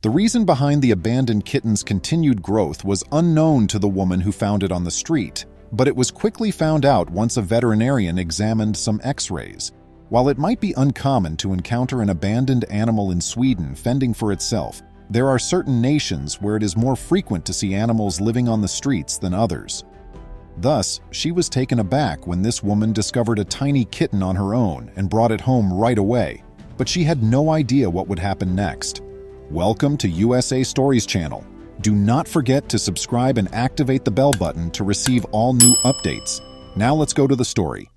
The reason behind the abandoned kitten's continued growth was unknown to the woman who found it on the street, but it was quickly found out once a veterinarian examined some X-rays. While it might be uncommon to encounter an abandoned animal in Sweden fending for itself, there are certain nations where it is more frequent to see animals living on the streets than others. Thus, she was taken aback when this woman discovered a tiny kitten on her own and brought it home right away, but she had no idea what would happen next. Welcome to USA Stories channel. Do not forget to subscribe and activate the bell button to receive all new updates. Now let's go to the story.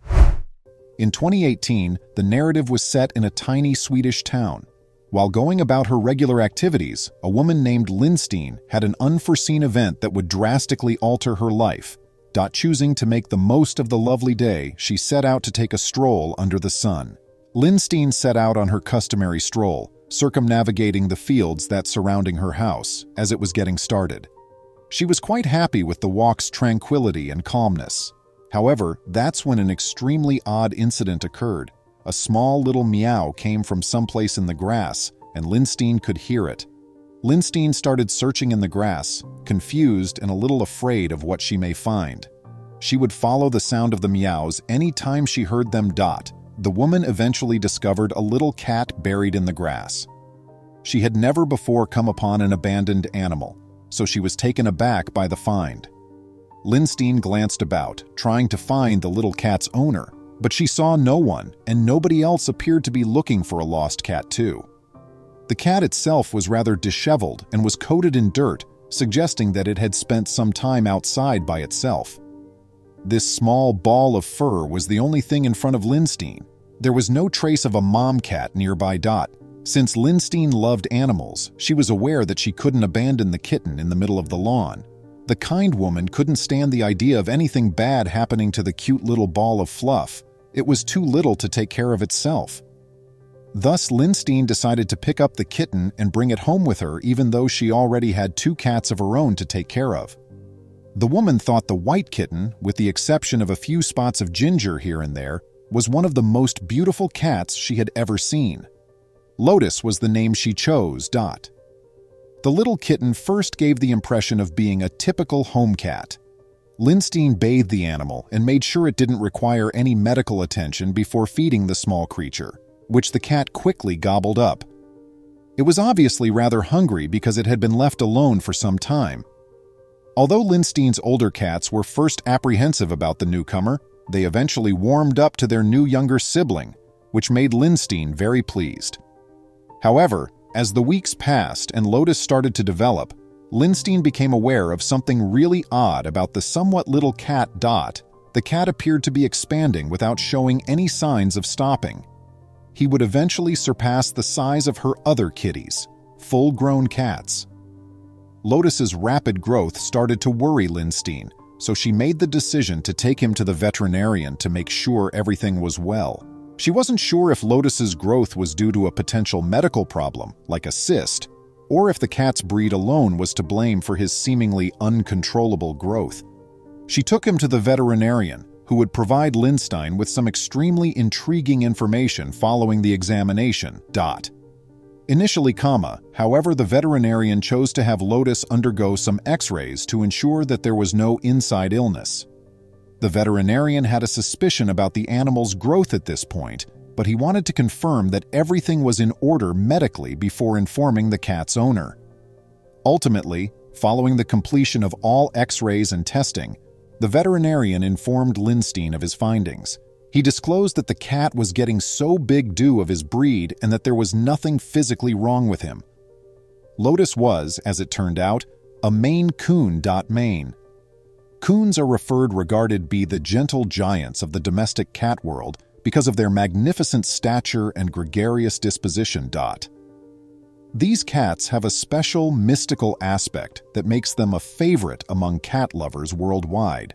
In 2018, the narrative was set in a tiny Swedish town. While going about her regular activities, a woman named Lindstein had an unforeseen event that would drastically alter her life. Choosing to make the most of the lovely day, she set out to take a stroll under the sun. Lindstein set out on her customary stroll, circumnavigating the fields that surrounding her house as it was getting started. She was quite happy with the walk's tranquility and calmness. However, that's when an extremely odd incident occurred. A small little meow came from someplace in the grass, and Lindstein could hear it. Lindstein started searching in the grass, confused and a little afraid of what she may find. She would follow the sound of the meows any time she heard them. The woman eventually discovered a little cat buried in the grass. She had never before come upon an abandoned animal, so she was taken aback by the find. Lindstein glanced about, trying to find the little cat's owner, but she saw no one, and nobody else appeared to be looking for a lost cat too. The cat itself was rather disheveled and was coated in dirt, suggesting that it had spent some time outside by itself. This small ball of fur was the only thing in front of Lindstein. There was no trace of a mom cat nearby. Since Lindstein loved animals, she was aware that she couldn't abandon the kitten in the middle of the lawn. The kind woman couldn't stand the idea of anything bad happening to the cute little ball of fluff. It was too little to take care of itself. Thus, Lindstein decided to pick up the kitten and bring it home with her, even though she already had 2 cats of her own to take care of. The woman thought the white kitten, with the exception of a few spots of ginger here and there, was one of the most beautiful cats she had ever seen. Lotus was the name she chose. The little kitten first gave the impression of being a typical home cat. Lindstein bathed the animal and made sure it didn't require any medical attention before feeding the small creature, which the cat quickly gobbled up. It was obviously rather hungry because it had been left alone for some time. Although Lindstein's older cats were first apprehensive about the newcomer, they eventually warmed up to their new younger sibling, which made Lindstein very pleased. However, as the weeks passed and Lotus started to develop, Lindstein became aware of something really odd about the somewhat little cat. The cat appeared to be expanding without showing any signs of stopping. He would eventually surpass the size of her other kitties, full-grown cats. Lotus's rapid growth started to worry Lindstein, so she made the decision to take him to the veterinarian to make sure everything was well. She wasn't sure if Lotus's growth was due to a potential medical problem, like a cyst, or if the cat's breed alone was to blame for his seemingly uncontrollable growth. She took him to the veterinarian, who would provide Lindstein with some extremely intriguing information following the examination. Initially, however, the veterinarian chose to have Lotus undergo some X-rays to ensure that there was no inside illness. The veterinarian had a suspicion about the animal's growth at this point, but he wanted to confirm that everything was in order medically before informing the cat's owner. Ultimately, following the completion of all X-rays and testing, the veterinarian informed Lindstein of his findings. He disclosed that the cat was getting so big due of his breed and that there was nothing physically wrong with him. Lotus was, as it turned out, a Maine Coon. Coons are regarded be the gentle giants of the domestic cat world because of their magnificent stature and gregarious disposition. These cats have a special mystical aspect that makes them a favorite among cat lovers worldwide.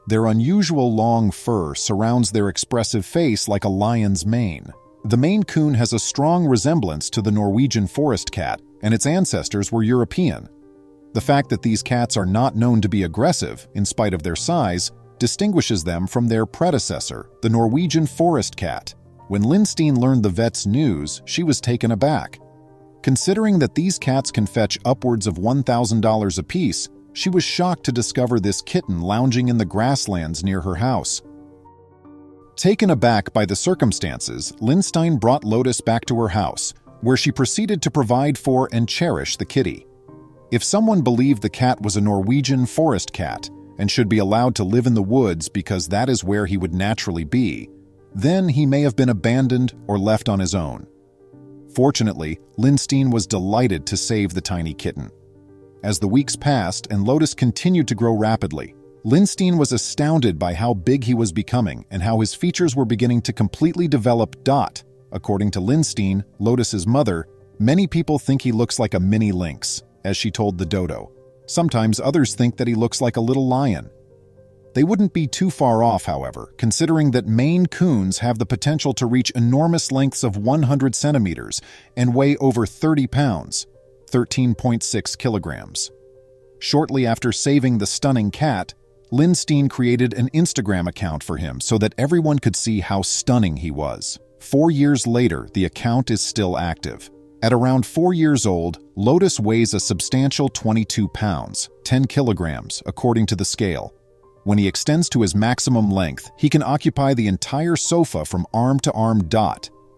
Their unusual long fur surrounds their expressive face like a lion's mane. The Maine Coon has a strong resemblance to the Norwegian forest cat, and its ancestors were European. The fact that these cats are not known to be aggressive, in spite of their size, distinguishes them from their predecessor, the Norwegian forest cat. When Lindstein learned the vet's news, she was taken aback. Considering that these cats can fetch upwards of $1,000 apiece, she was shocked to discover this kitten lounging in the grasslands near her house. Taken aback by the circumstances, Lindstein brought Lotus back to her house, where she proceeded to provide for and cherish the kitty. If someone believed the cat was a Norwegian forest cat and should be allowed to live in the woods because that is where he would naturally be, then he may have been abandoned or left on his own. Fortunately, Lindstein was delighted to save the tiny kitten. As the weeks passed and Lotus continued to grow rapidly, Lindstein was astounded by how big he was becoming and how his features were beginning to completely develop. According to Lindstein, Lotus's mother, many people think he looks like a mini lynx, as she told the dodo. Sometimes others think that he looks like a little lion. They wouldn't be too far off, however, considering that Maine Coons have the potential to reach enormous lengths of 100 centimeters and weigh over 30 pounds, 13.6 kilograms. Shortly after saving the stunning cat, Lindstein created an Instagram account for him so that everyone could see how stunning he was. 4 years later, the account is still active. At around 4 years old, Lotus weighs a substantial 22 pounds, 10 kilograms, according to the scale. When he extends to his maximum length, he can occupy the entire sofa from arm to arm.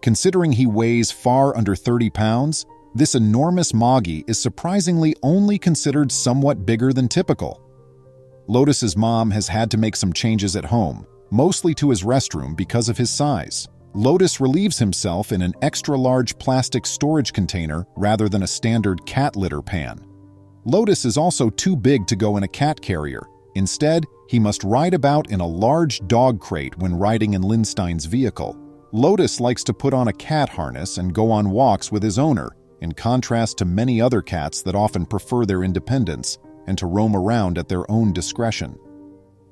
Considering he weighs far under 30 pounds, this enormous moggy is surprisingly only considered somewhat bigger than typical. Lotus's mom has had to make some changes at home, mostly to his restroom because of his size. Lotus relieves himself in an extra-large plastic storage container rather than a standard cat litter pan. Lotus is also too big to go in a cat carrier. Instead, he must ride about in a large dog crate when riding in Lindstein's vehicle. Lotus likes to put on a cat harness and go on walks with his owner, in contrast to many other cats that often prefer their independence and to roam around at their own discretion.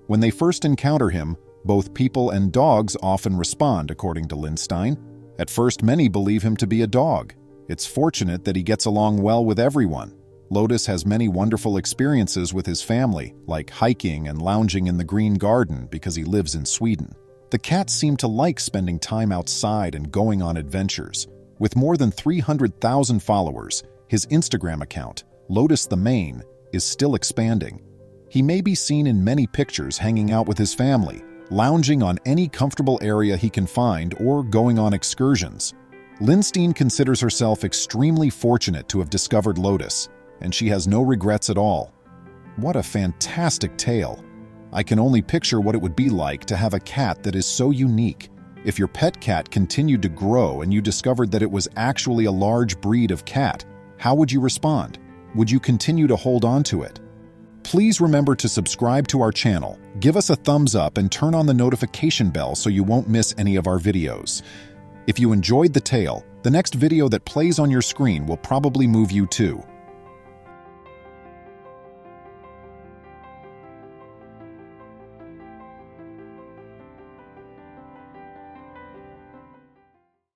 When they first encounter him, both people and dogs often respond, according to Lindstein. At first, many believe him to be a dog. It's fortunate that he gets along well with everyone. Lotus has many wonderful experiences with his family, like hiking and lounging in the green garden because he lives in Sweden. The cats seem to like spending time outside and going on adventures. With more than 300,000 followers, his Instagram account, Lotus the Maine, is still expanding. He may be seen in many pictures hanging out with his family, lounging on any comfortable area he can find, or going on excursions. Lindstein considers herself extremely fortunate to have discovered Lotus, and she has no regrets at all. What a fantastic tale! I can only picture what it would be like to have a cat that is so unique. If your pet cat continued to grow and you discovered that it was actually a large breed of cat, how would you respond? Would you continue to hold on to it? Please remember to subscribe to our channel, give us a thumbs up, and turn on the notification bell so you won't miss any of our videos. If you enjoyed the tale, the next video that plays on your screen will probably move you too.